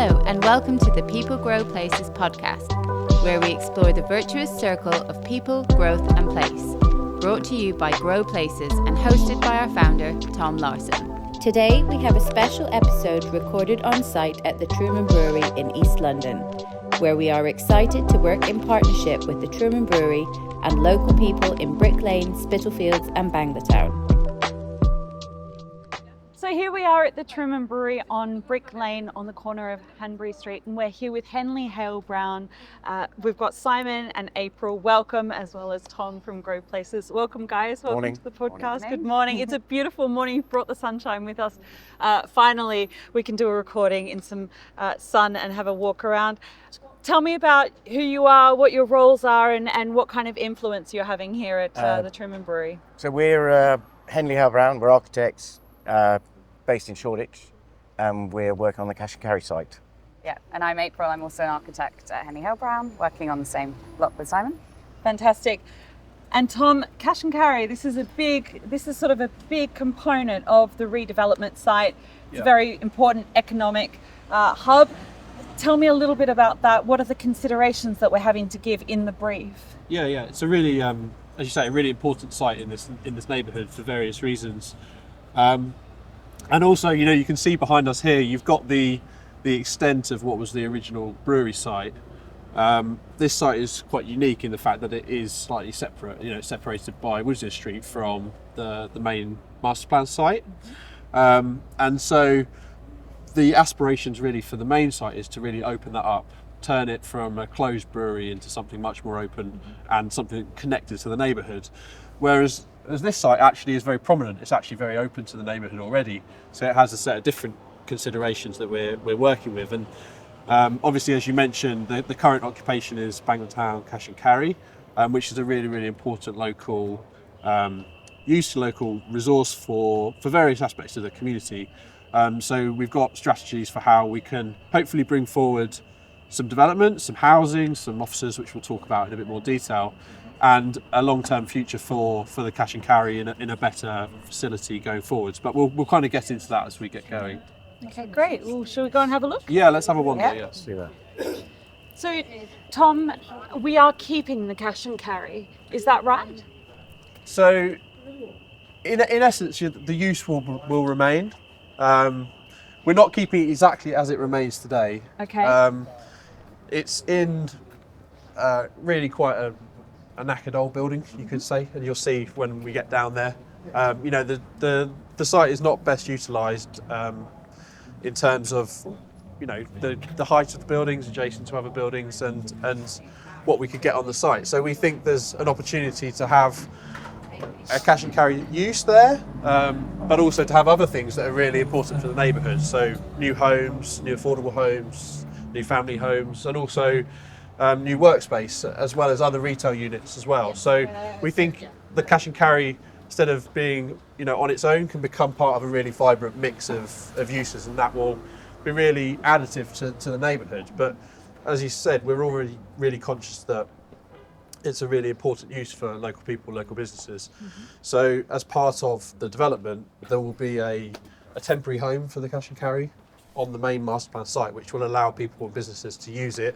Hello and welcome to the People Grow Places podcast, where we explore the virtuous circle of people, growth and place. Brought to you by Grow Places and hosted by our founder, Tom Larson. Today we have a special episode recorded on site at the Truman Brewery in East London, where we are excited to work in partnership with the Truman Brewery and local people in Brick Lane, Spitalfields and Banglatown. So here we are at the Truman Brewery on Brick Lane on the corner of Hanbury Street, and we're here with Henley Halebrown. We've got Simon and April, welcome, as well as Tom from Grow Places. Welcome guys, welcome Morning. to the podcast. Morning. Good morning. It's a beautiful morning, you've brought the sunshine with us. Finally, we can do a recording in some sun and have a walk around. Tell me about who you are, what your roles are, and what kind of influence you're having here at the Truman Brewery. So we're Henley Halebrown, we're architects based in Shoreditch, and we're working on the Cash and Carry site. Yeah, and I'm April. I'm also an architect at Henley Halebrown, working on the same block with Simon. Fantastic. And Tom, Cash and Carry, this is sort of a big component of the redevelopment site. It's a very important economic hub. Tell me a little bit about that. What are the considerations that we're having to give in the brief? Yeah. It's a really, as you say, a really important site in this neighbourhood for various reasons. And also, you can see behind us here, you've got the extent of what was the original brewery site. This site is quite unique in the fact that it is slightly separate. It's separated by Woodson Street from the main master plan site. And so the aspirations really for the main site is to really open that up, turn it from a closed brewery into something much more open and something connected to the neighbourhood. Whereas as this site actually is very prominent, it's actually very open to the neighbourhood already. So it has a set of different considerations that we're working with. And obviously, as you mentioned, the current occupation is Banglatown Cash and Carry, which is a really, really important local local resource for various aspects of the community. So we've got strategies for how we can hopefully bring forward some development, some housing, some offices, which we'll talk about in a bit more detail, and a long-term future for the Cash and Carry in a better facility going forwards. But we'll kind of get into that as we get going. Okay, great. Well, shall we go and have a look? Yeah, let's have a wander. Yeah. Yes. See that? So, Tom, we are keeping the Cash and Carry. Is that right? So, in essence, the use will remain. We're not keeping it exactly as it remains today. Okay. It's in really quite a knackered old building, you could say, and you'll see when we get down there. The site is not best utilised in terms of the height of the buildings adjacent to other buildings and what we could get on the site. So we think there's an opportunity to have a cash and carry use there, but also to have other things that are really important for the neighbourhood. So new homes, new affordable homes, new family homes, and also new workspace, as well as other retail units as well. So we think the cash and carry, instead of being on its own, can become part of a really vibrant mix of uses, and that will be really additive to the neighbourhood. But as you said, we're already really conscious that it's a really important use for local people, local businesses. Mm-hmm. So as part of the development, there will be a temporary home for the cash and carry on the main master plan site, which will allow people and businesses to use it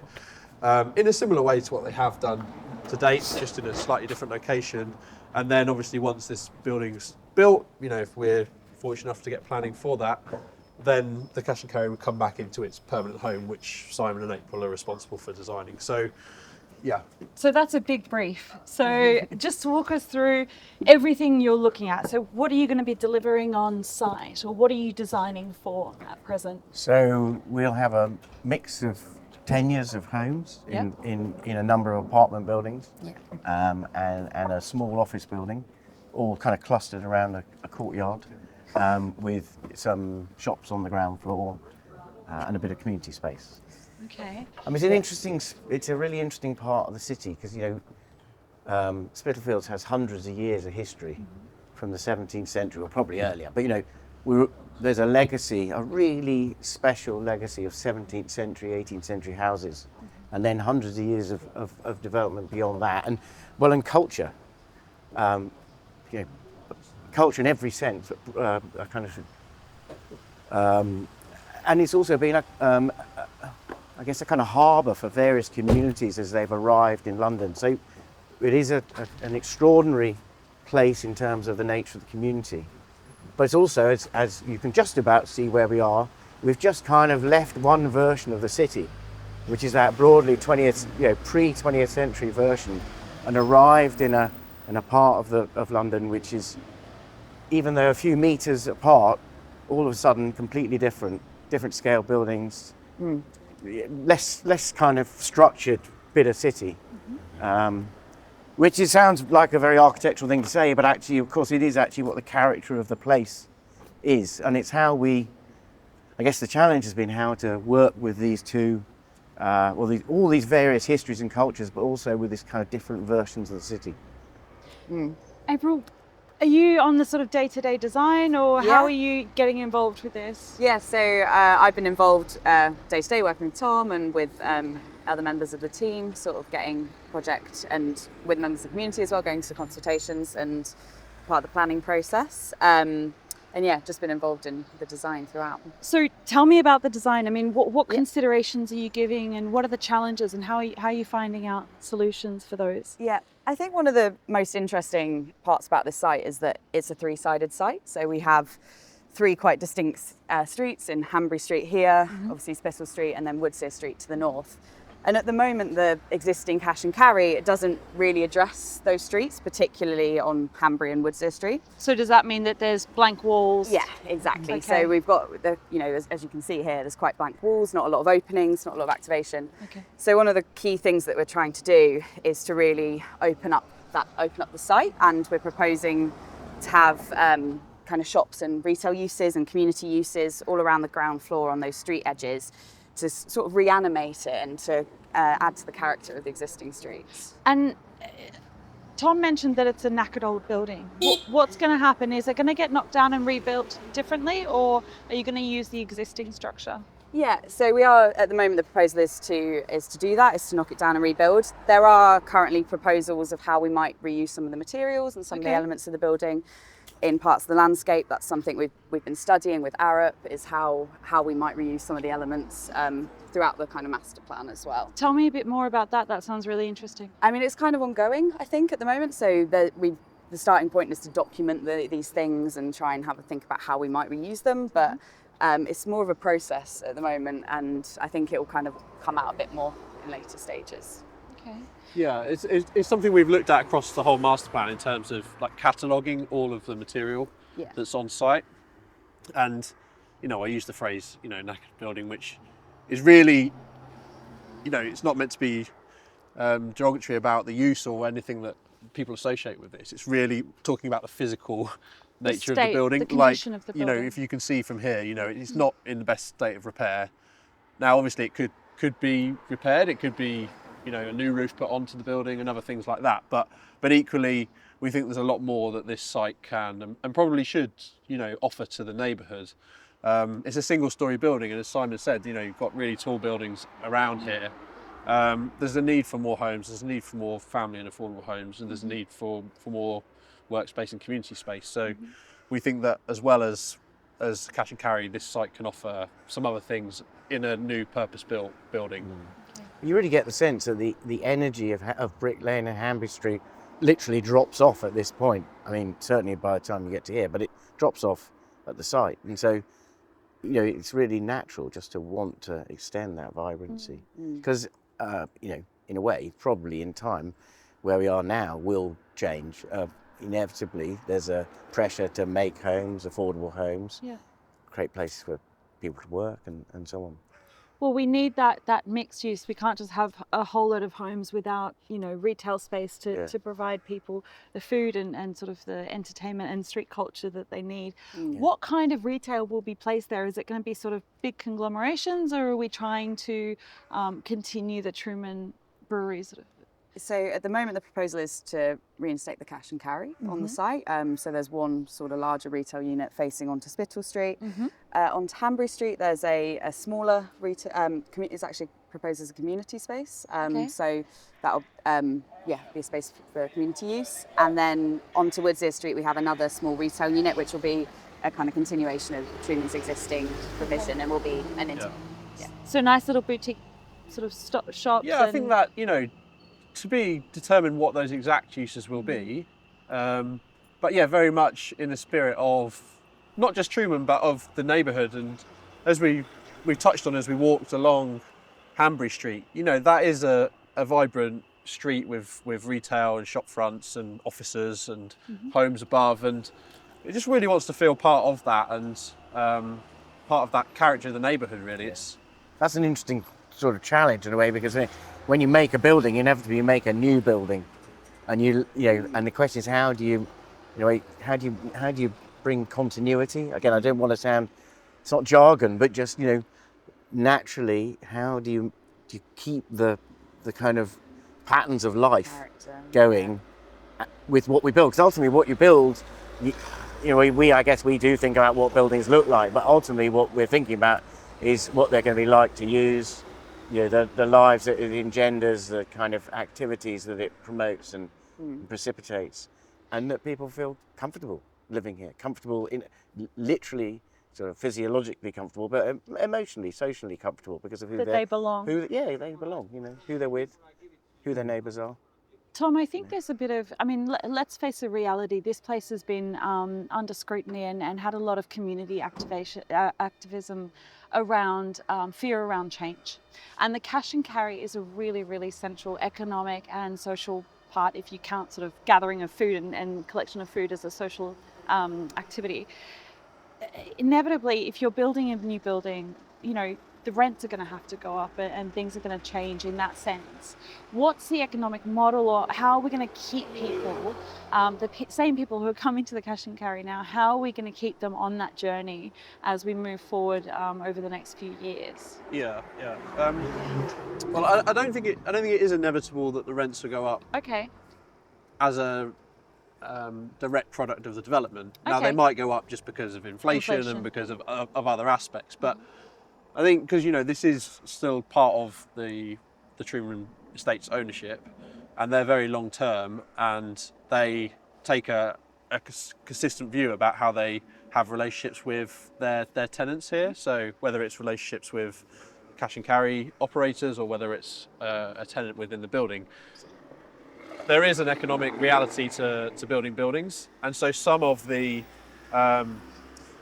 in a similar way to what they have done to date, just in a slightly different location. And then obviously once this building's built, if we're fortunate enough to get planning for that, then the cash and carry will come back into its permanent home, which Simon and April are responsible for designing. So, yeah. So that's a big brief. So just walk us through everything you're looking at. So what are you going to be delivering on site, or what are you designing for at present? So we'll have a mix of tenures of homes in a number of apartment buildings, and a small office building, all kind of clustered around a courtyard, with some shops on the ground floor and a bit of community space. Okay. I mean, it's a really interesting part of the city because Spitalfields has hundreds of years of history from the 17th century, or probably earlier. But there's a legacy, a really special legacy of 17th century, 18th century houses, and then hundreds of years of development beyond that, and culture. Culture in every sense, and it's also been I guess, a kind of harbour for various communities as they've arrived in London. So it is an extraordinary place in terms of the nature of the community. But it's also, as you can just about see where we are, we've just kind of left one version of the city, which is that broadly pre-20th century version, and arrived in a part of London which is, even though a few metres apart, all of a sudden completely different scale buildings, less kind of structured bit of city. Which sounds like a very architectural thing to say, but actually, of course, it is actually what the character of the place is. And it's how I guess the challenge has been how to work with these two, all these various histories and cultures, but also with this kind of different versions of the city. April, are you on the sort of day-to-day design, or Yeah. how are you getting involved with this? Yeah, so I've been involved day-to-day working with Tom and with other members of the team, sort of getting project, and with members of the community as well, going to consultations and part of the planning process. And yeah, just been involved in the design throughout. So tell me about the design. I mean, what considerations are you giving, and what are the challenges, and how are you finding out solutions for those? Yeah, I think one of the most interesting parts about this site is that it's a three-sided site. So we have three quite distinct streets in Hanbury Street here, obviously Spittal Street, and then Woodsear Street to the north. And at the moment, the existing Cash and Carry, it doesn't really address those streets, particularly on Hanbury and Woodsear Street. So does that mean that there's blank walls? Yeah, exactly. Okay. So we've got as you can see here, there's quite blank walls, not a lot of openings, not a lot of activation. Okay. So one of the key things that we're trying to do is to really open up the site, and we're proposing to have kind of shops and retail uses and community uses all around the ground floor on those street edges, to sort of reanimate it and to add to the character of the existing streets. And Tom mentioned that it's a knackered old building. What's going to happen? Is it going to get knocked down and rebuilt differently, or are you going to use the existing structure? Yeah, so we are, at the moment, the proposal is to do that, is to knock it down and rebuild. There are currently proposals of how we might reuse some of the materials and some of the elements of the building in parts of the landscape. That's something we've been studying with Arup, is how we might reuse some of the elements throughout the kind of master plan as well. Tell me a bit more about that. That sounds really interesting. I mean, it's kind of ongoing, I think, at the moment. So the starting point is to document these things and try and have a think about how we might reuse them. But it's more of a process at the moment, and I think it will kind of come out a bit more in later stages. Okay. Yeah, it's something we've looked at across the whole master plan in terms of like cataloguing all of the material that's on site. And, I use the phrase, knackered building, which is really, it's not meant to be derogatory about the use or anything that people associate with this. It's really talking about the physical nature of the building. The condition of the building. If you can see from here, it's not in the best state of repair. Now, obviously, it could be repaired. It could be a new roof put onto the building and other things like that. But equally, we think there's a lot more that this site can and probably should, offer to the neighbourhood. It's a single-storey building, and as Simon said, you've got really tall buildings around here. There's a need for more homes. There's a need for more family and affordable homes, and there's a need for more workspace and community space. So we think that as well as Cash and Carry, this site can offer some other things in a new purpose-built building. You really get the sense that the energy of Brick Lane and Hanbury Street literally drops off at this point. I mean, certainly by the time you get to here, but it drops off at the site. And so, it's really natural just to want to extend that vibrancy. Because, in a way, probably in time, where we are now will change. Inevitably, there's a pressure to make homes, affordable homes, create places for people to work and so on. Well, we need that mixed use. We can't just have a whole lot of homes without, retail space to provide people the food and sort of the entertainment and street culture that they need. What kind of retail will be placed there? Is it going to be sort of big conglomerations, or are we trying to continue the Truman Brewery sort of? So at the moment, the proposal is to reinstate the Cash and Carry on the site. So there's one sort of larger retail unit facing onto Spittal Street. Onto Hanbury Street, there's a smaller retail, it's actually proposed as a community space. So that'll be a space for community use. And then onto Woodsear Street, we have another small retail unit, which will be a kind of continuation of Truman's existing provision and will be an So nice little boutique sort of shops? Yeah, I think that, to be determined what those exact uses will be, but yeah, very much in the spirit of not just Truman, but of the neighbourhood. And as we touched on as we walked along Hanbury Street, that is a vibrant street with retail and shop fronts and offices and homes above, and it just really wants to feel part of that and part of that character of the neighbourhood, really. That's an interesting sort of challenge in a way, because when you make a building, inevitably you make a new building, and and the question is, how do you bring continuity? Again, I don't want to sound, it's not jargon, but just naturally, how do you keep the kind of patterns of life going with what we build? Because ultimately, what you build, I guess we do think about what buildings look like, but ultimately, what we're thinking about is what they're going to be like to use. The lives that it engenders, the kind of activities that it promotes and precipitates, and that people feel comfortable living here, comfortable in literally, sort of physiologically comfortable, but emotionally, socially comfortable because of who they belong. They belong. Who they're with, who their neighbours are. Tom, I think there's a bit of, let's face the reality. This place has been under scrutiny and had a lot of community activism around fear around change. And the cash and carry is a really, really central economic and social part, if you count sort of gathering of food and collection of food as a social activity. Inevitably, if you're building a new building, the rents are going to have to go up and things are going to change in that sense. What's the economic model, or how are we going to keep people, same people who are coming to the cash and carry now, how are we going to keep them on that journey as we move forward over the next few years? Yeah. Well, I don't think it is inevitable that the rents will go up. Okay. As a direct product of the development. Now, they might go up just because of inflation. And because of other aspects, but I think because this is still part of the Truman Estate's ownership, and they're very long term, and they take a consistent view about how they have relationships with their tenants here. So whether it's relationships with cash and carry operators or whether it's a tenant within the building, there is an economic reality to building buildings, and so some of the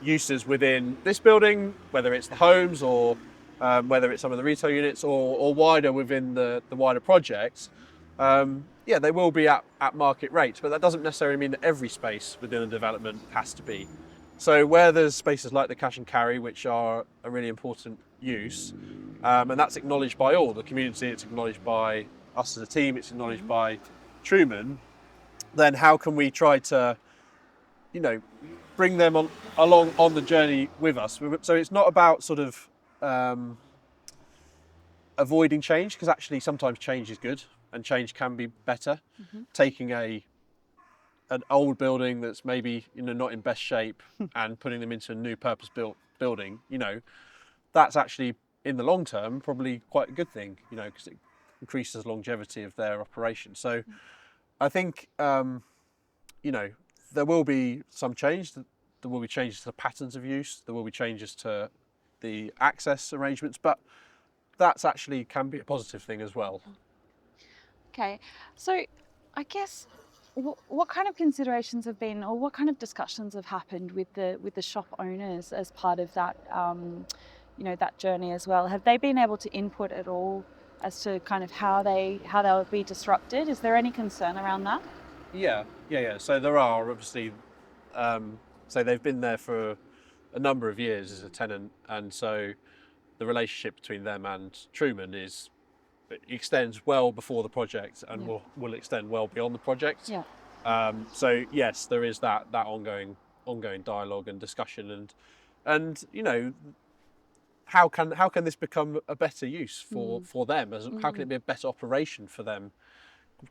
uses within this building, whether it's the homes or whether it's some of the retail units or wider within the wider projects, they will be at market rates, but that doesn't necessarily mean that every space within a development has to be. So where there's spaces like the cash and carry, which are a really important use, and that's acknowledged by all the community, it's acknowledged by us as a team, it's acknowledged by Truman, then how can we try to bring them along on the journey with us? So it's not about sort of avoiding change, because actually sometimes change is good and change can be better. Taking an old building that's maybe not in best shape and putting them into a new purpose-built building, that's actually in the long term probably quite a good thing, because it increases the longevity of their operation. So I think there will be some change. There will be changes to the patterns of use. There will be changes to the access arrangements, but that's actually can be a positive thing as well. Okay, so I guess what kind of considerations have been, or what kind of discussions have happened with the shop owners as part of that, that journey as well? Have they been able to input at all as to kind of how they'll be disrupted? Is there any concern around that? Yeah. So there are obviously, so they've been there for a number of years as a tenant, and so the relationship between them and Truman extends well before the project and will extend well beyond the project. Yeah. So yes, there is that ongoing dialogue and discussion, and how can this become a better use for them? How can it be a better operation for them?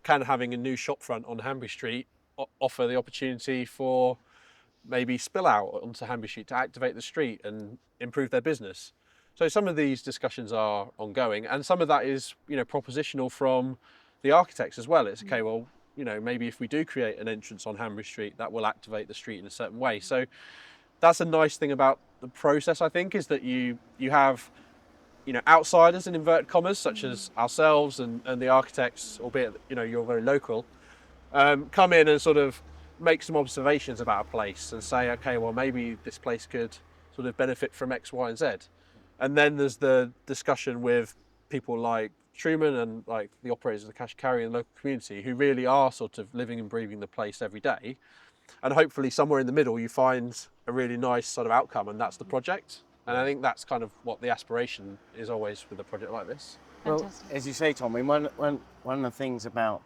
Can having a new shopfront on Hanbury Street offer the opportunity for maybe spill out onto Hanbury Street to activate the street and improve their business? So some of these discussions are ongoing, and some of that is propositional from the architects as well. It's okay, well, maybe if we do create an entrance on Hanbury Street, that will activate the street in a certain way. So that's a nice thing about the process, I think, is that you have outsiders in inverted commas, such as ourselves and the architects, albeit you're very local, come in and sort of make some observations about a place and say, okay, well maybe this place could sort of benefit from X, Y, and Z. And then there's the discussion with people like Truman and like the operators of the cash and carry in the local community, who really are sort of living and breathing the place every day. And hopefully somewhere in the middle you find a really nice sort of outcome, and that's the project. And I think that's kind of what the aspiration is always with a project like this. Well, as you say, Tom, I mean, one of the things about,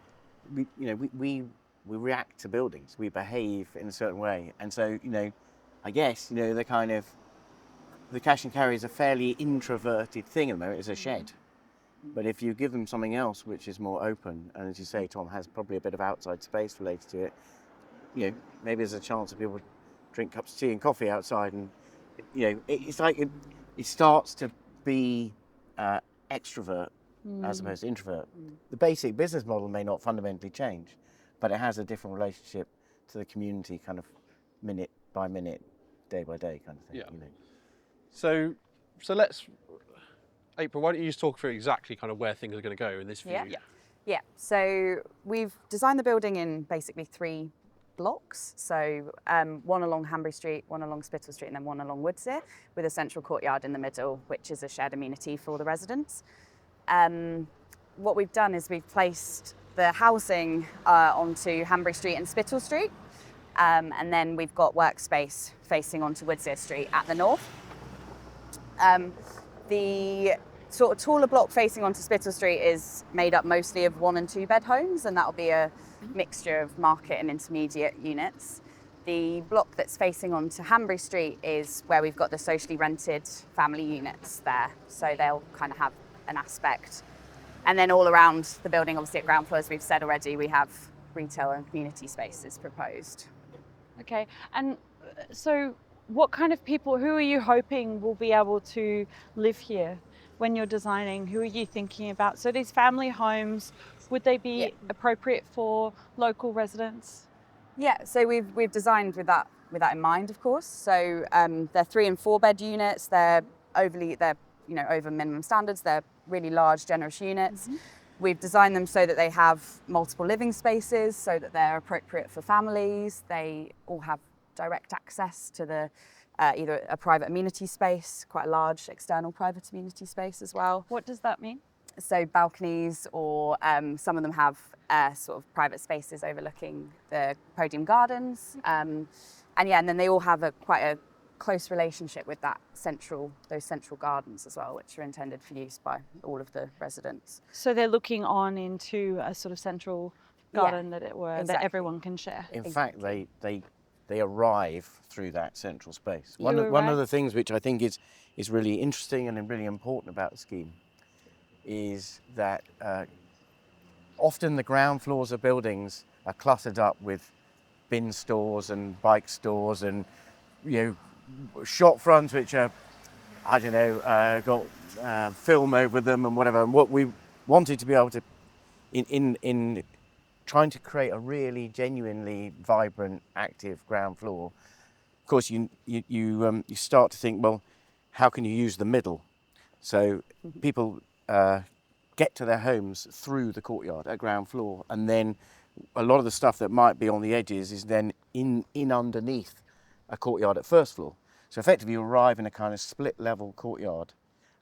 we react to buildings, we behave in a certain way. And so, I guess, the kind of, the cash and carry is a fairly introverted thing at the moment, it's a shed. But if you give them something else which is more open, and as you say, Tom, has probably a bit of outside space related to it, maybe there's a chance that people drink cups of tea and coffee outside, and it's like it starts to be extrovert as opposed to introvert. The basic business model may not fundamentally change, but it has a different relationship to the community, kind of minute by minute, day by day kind of thing. Yeah. So let's, April, why don't you just talk through exactly kind of where things are going to go in this view? Yeah. So we've designed the building in basically 3 blocks. So one along Hanbury Street, one along Spittal Street, and then one along Woodsear, with a central courtyard in the middle, which is a shared amenity for the residents. What we've done is we've placed the housing onto Hanbury Street and Spittal Street, and then we've got workspace facing onto Woodsear Street at the north. The sort of taller block facing onto Spittal Street is made up mostly of 1 and 2 bed homes, and that'll be a mixture of market and intermediate units. The block that's facing onto Hanbury Street is where we've got the socially rented family units there, so they'll kind of have an aspect. And then all around the building, obviously at ground floor, as we've said already, we have retail and community spaces proposed. Okay, and so what kind of people, who are you hoping will be able to live here when you're designing? Who are you thinking about? So these family homes, would they be appropriate for local residents? Yeah, so we've designed with that in mind, of course. So they're 3 and 4 bed units. They're over minimum standards. They're really large, generous units. We've designed them so that they have multiple living spaces, so that they're appropriate for families. They all have direct access to the either a private amenity space, quite a large external private amenity space as well. What does that mean? So balconies, or some of them have sort of private spaces overlooking the podium gardens. And then they all have quite a close relationship with those central gardens as well, which are intended for use by all of the residents. So they're looking on into a sort of central garden, that everyone can share. In fact, they arrive through that central space. One of the things which I think is really interesting and really important about the scheme is that often the ground floors of buildings are cluttered up with bin stores and bike stores and shop fronts which are, got film over them and whatever. And what we wanted to be able to, in trying to create a really genuinely vibrant, active ground floor, of course you start to think, well, how can you use the middle? So people get to their homes through the courtyard at ground floor, and then a lot of the stuff that might be on the edges is then in underneath a courtyard at first floor. So effectively you arrive in a kind of split level courtyard,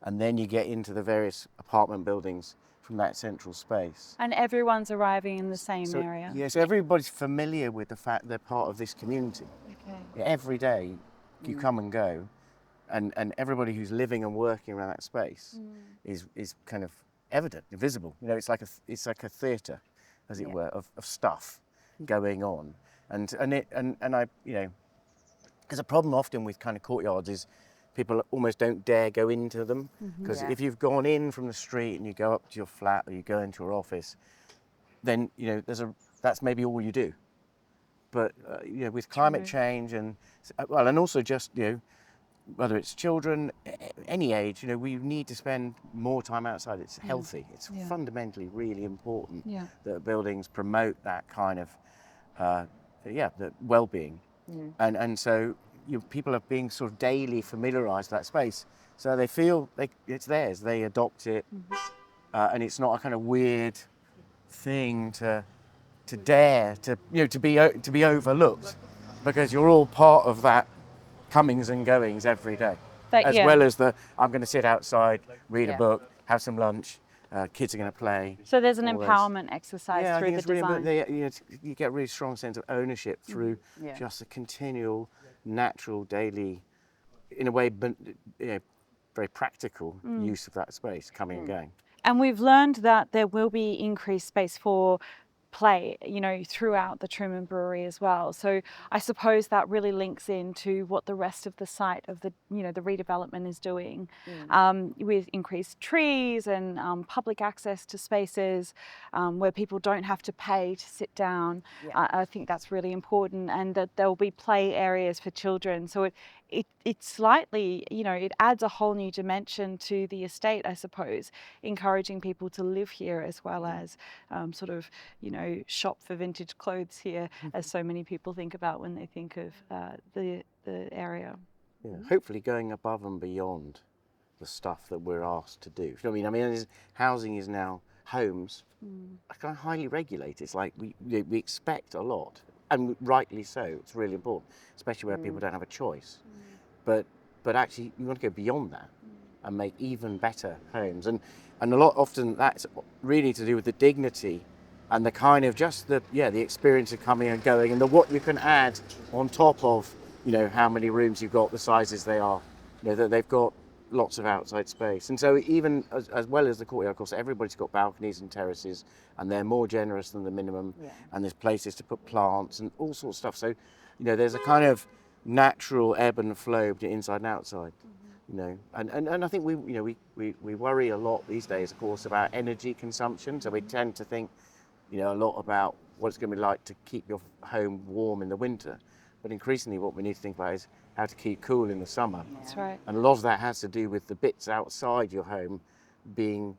and then you get into the various apartment buildings from that central space. And everyone's arriving in the same area? Yeah, so everybody's familiar with the fact they're part of this community. Okay. Every day you come and go, and everybody who's living and working around that space is kind of evident, visible. It's like a theatre, as it were, of stuff going on. And I there's a problem often with kind of courtyards is people almost don't dare go into them, because if you've gone in from the street and you go up to your flat or you go into your office, then that's maybe all you do. But with climate change and also just whether it's children, any age, we need to spend more time outside. It's healthy. It's fundamentally really important that buildings promote that kind of the well-being. And so people are being sort of daily familiarised with that space. So they feel it's theirs. They adopt it, and it's not a kind of weird thing to dare to to be overlooked, because you're all part of that comings and goings every day, as well as I'm going to sit outside, read a book, have some lunch. Kids are going to play. So there's an empowerment exercise through the design. You get a really strong sense of ownership through just a continual, natural, daily, in a way, very practical use of that space, coming and going. And we've learned that there will be increased space for play, throughout the Truman Brewery as well. So I suppose that really links into what the rest of the site of the redevelopment is doing, with increased trees and public access to spaces where people don't have to pay to sit down. I think that's really important, and that there will be play areas for children. So it slightly, it adds a whole new dimension to the estate, I suppose, encouraging people to live here as well as shop for vintage clothes here, as so many people think about when they think of the area. Yeah, hopefully going above and beyond the stuff that we're asked to do. You know what I mean? Housing is now, homes are kind of highly regulated. It's like we expect a lot, and rightly so. It's really important, especially where people don't have a choice. But actually, you want to go beyond that and make even better homes. And a lot often that's really to do with the dignity and the kind of just the experience of coming and going, and what you can add on top of how many rooms you've got, the sizes they are, that they've got lots of outside space. And so even as well as the courtyard, of course, everybody's got balconies and terraces, and they're more generous than the minimum. And there's places to put plants and all sorts of stuff. So there's a kind of natural ebb and flow between inside and outside. And I think we worry a lot these days, of course, about energy consumption. So we tend to think a lot about what it's going to be like to keep your home warm in the winter. But increasingly what we need to think about is how to keep cool in the summer. That's right. And a lot of that has to do with the bits outside your home being,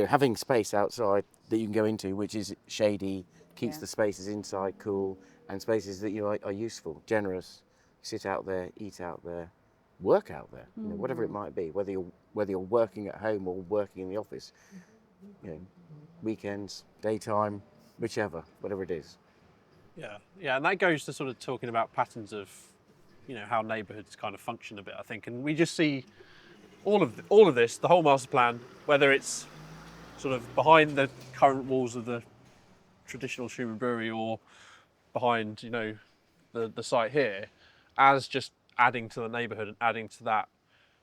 having space outside that you can go into, which is shady, keeps the spaces inside cool, and spaces that are useful, generous. Sit out there, eat out there, work out there, whatever it might be, whether you're working at home or working in the office, weekends, daytime, whatever it is. Yeah, and that goes to sort of talking about patterns of, how neighbourhoods kind of function a bit, I think, and we just see all of this, the whole master plan, whether it's sort of behind the current walls of the traditional Truman Brewery or behind, the site here, as just adding to the neighbourhood and adding to that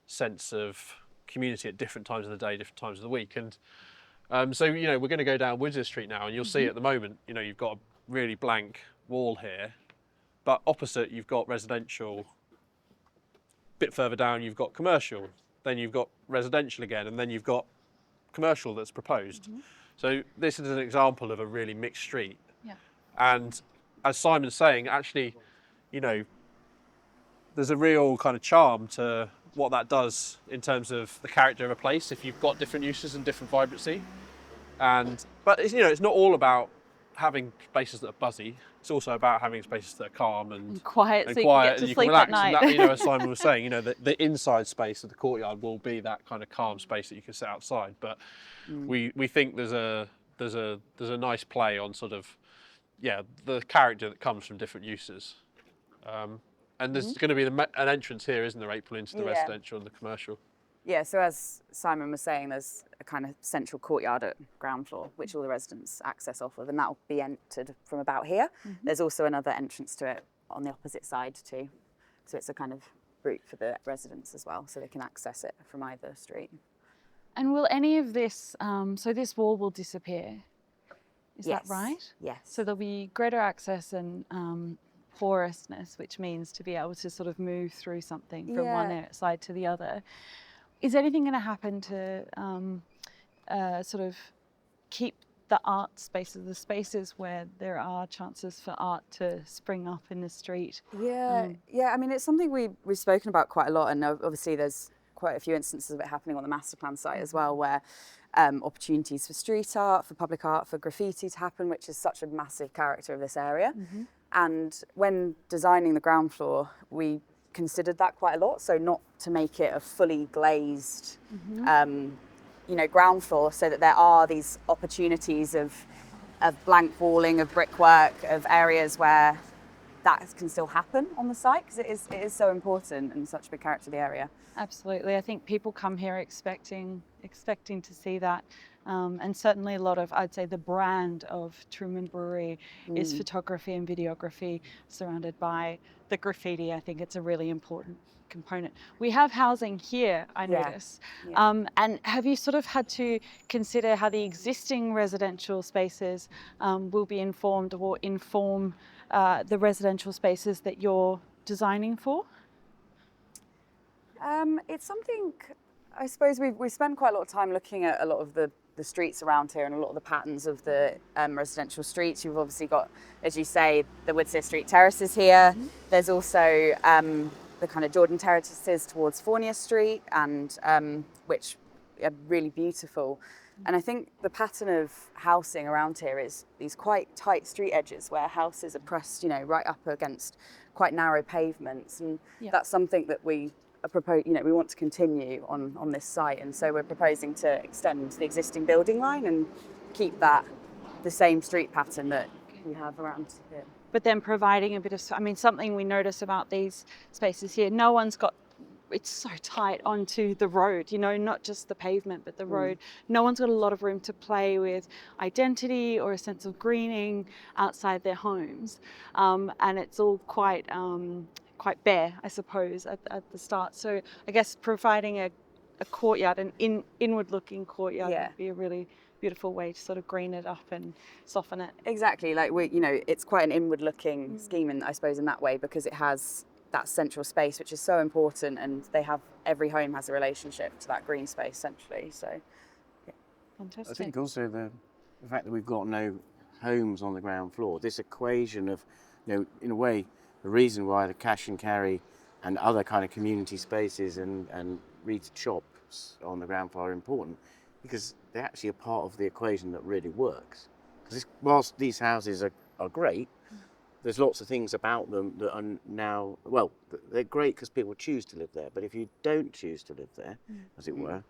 sense of community at different times of the day, different times of the week. And so, we're going to go down Windsor Street now, and you'll see at the moment, you've got a really blank wall here, but opposite you've got residential. A bit further down you've got commercial, then you've got residential again, and then you've got commercial that's proposed. So this is an example of a really mixed street. And as Simon's saying, actually, there's a real kind of charm to what that does in terms of the character of a place if you've got different uses and different vibrancy. But it's not all about having spaces that are buzzy. It's also about having spaces that are calm and quiet, and so quiet, you and can you get to can sleep relax. at night. And that, as Simon was saying, the inside space of the courtyard will be that kind of calm space that you can sit outside. But we think there's a nice play on sort of the character that comes from different uses. And there's going to be an entrance here, isn't there, April, into the residential and the commercial? Yeah, so as Simon was saying, there's a kind of central courtyard at ground floor, which all the residents access off of, and that will be entered from about here. There's also another entrance to it on the opposite side too. So it's a kind of route for the residents as well, so they can access it from either street. And will any of this, so this wall will disappear? Is that right? Yes. So there'll be greater access and porousness, which means to be able to sort of move through something from one side to the other. Is anything going to happen to sort of keep the art spaces, the spaces where there are chances for art to spring up in the street? Yeah, I mean, it's something we've spoken about quite a lot, and obviously there's quite a few instances of it happening on the master plan site as well, where opportunities for street art, for public art, for graffiti to happen, which is such a massive character of this area. And when designing the ground floor, we considered that quite a lot. So not to make it a fully glazed, ground floor, so that there are these opportunities of blank walling, of brickwork, of areas where that can still happen on the site, because it is so important and such a big character of the area. Absolutely. I think people come here expecting to see that. And certainly a lot of, I'd say, the brand of Truman Brewery is photography and videography surrounded by the graffiti. I think it's a really important component. We have housing here, I notice. Yeah. And have you sort of had to consider how the existing residential spaces will be informed or inform the residential spaces that you're designing for? It's something, I suppose we've spent quite a lot of time looking at a lot of the streets around here and a lot of the patterns of the residential streets. You've obviously got, as you say, the Woodsear Street terraces here. There's also the kind of Jordan terraces towards Fournier Street, and which are really beautiful. And I think the pattern of housing around here is these quite tight street edges where houses are pressed, right up against quite narrow pavements, and that's something that we we want to continue on this site, and so we're proposing to extend the existing building line and keep that the same street pattern that we have around here. But then providing a bit of, something we notice about these spaces here, no one's got, it's so tight onto the road, not just the pavement, but the road. No one's got a lot of room to play with identity or a sense of greening outside their homes. And it's all quite bare, I suppose, at the start. So I guess providing a courtyard, an inward-looking courtyard would be a really beautiful way to sort of green it up and soften it. Exactly, like it's quite an inward-looking scheme, I suppose, in that way, because it has that central space, which is so important, and every home has a relationship to that green space centrally. So, fantastic. I think also the fact that we've got no homes on the ground floor, this equation of, in a way, the reason why the cash and carry and other kind of community spaces and retail shops on the ground floor are important, because they're actually a part of the equation that really works. Because whilst these houses are great, there's lots of things about them that are now, well, they're great because people choose to live there. But if you don't choose to live there, as it were,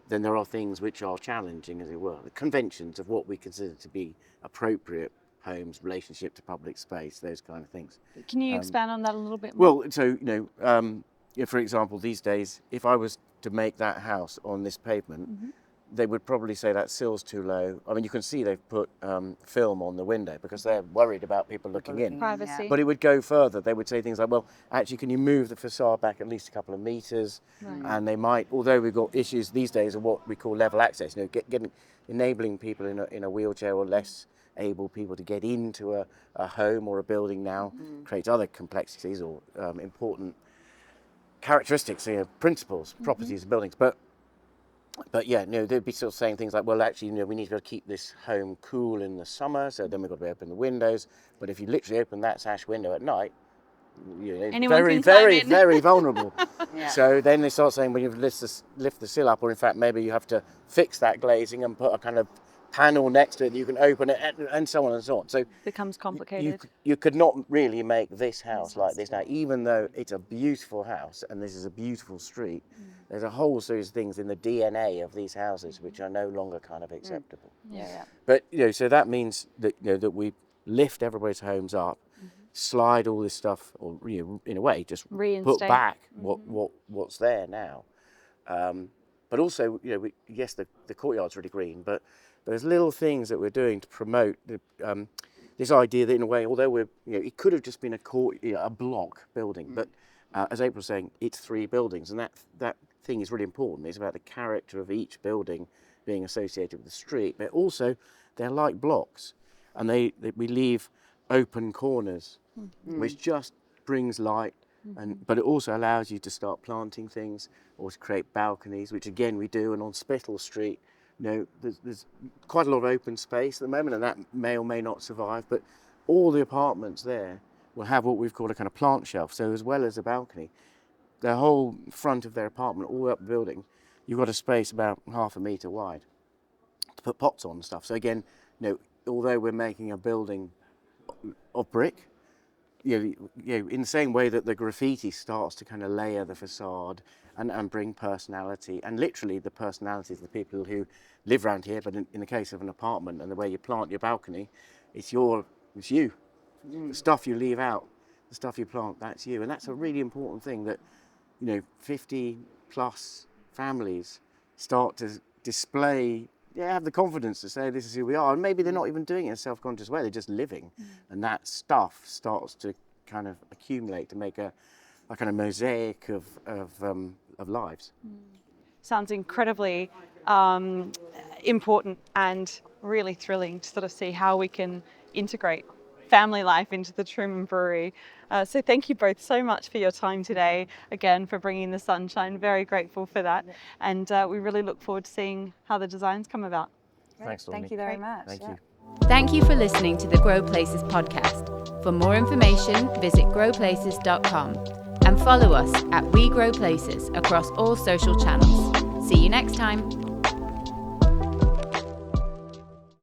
then there are things which are challenging, as it were. The conventions of what we consider to be appropriate homes, relationship to public space, those kind of things. Can you expand on that a little bit more? Well, so, for example, these days, if I was to make that house on this pavement, they would probably say that sill's too low. I mean, you can see they've put film on the window because they're worried about people looking in. Privacy. But it would go further. They would say things like, well, actually, can you move the facade back at least a couple of meters? Right. And they might, although we've got issues these days of what we call level access, enabling people in a wheelchair or less able people to get into a home or a building now creates other complexities or important characteristics, principles, properties of buildings. But yeah, they'd be sort of saying things like, well, actually, we need to be able to keep this home cool in the summer, so then we've got to open the windows. But if you literally open that sash window at night, very, very, very vulnerable. So then they start saying, well, you lift the sill up, or in fact, maybe you have to fix that glazing and put a kind of panel next to it that you can open it, and so on and so on. So becomes complicated. You could not really make this house like this now, even though it's a beautiful house and this is a beautiful street. There's a whole series of things in the DNA of these houses which are no longer kind of acceptable. But so that means that that we lift everybody's homes up, slide all this stuff, or in a way just reinstate. Put back what's there now. But also, yes, the courtyard's really green, but there's little things that we're doing to promote this idea that, in a way, although it could have just been a block building, but as April was saying, it's 3 buildings, and that thing is really important. It's about the character of each building being associated with the street, but also they're like blocks, and we leave open corners, which just brings light. But it also allows you to start planting things or to create balconies, which again we do. And on Spittle Street, there's quite a lot of open space at the moment, and that may or may not survive. But all the apartments there will have what we've called a kind of plant shelf. So as well as a balcony, the whole front of their apartment, all the way up the building, you've got a space about half a metre wide to put pots on and stuff. So again, although we're making a building of brick, in the same way that the graffiti starts to kind of layer the facade and bring personality, and literally the personalities of the people who live around here, but in the case of an apartment and the way you plant your balcony, it's you. The stuff you leave out, the stuff you plant, that's you. And that's a really important thing that, 50 plus families start to display, have the confidence to say this is who we are. And maybe they're not even doing it in a self-conscious way, they're just living. And that stuff starts to kind of accumulate to make a kind of mosaic of lives. Sounds incredibly important and really thrilling to sort of see how we can integrate family life into the Truman Brewery. So thank you both so much for your time today, again, for bringing the sunshine. Very grateful for that. And we really look forward to seeing how the designs come about. Thanks, Dawney. Thank you very much. Thank you. Thank you for listening to the Grow Places podcast. For more information, visit growplaces.com and follow us at We Grow Places across all social channels. See you next time.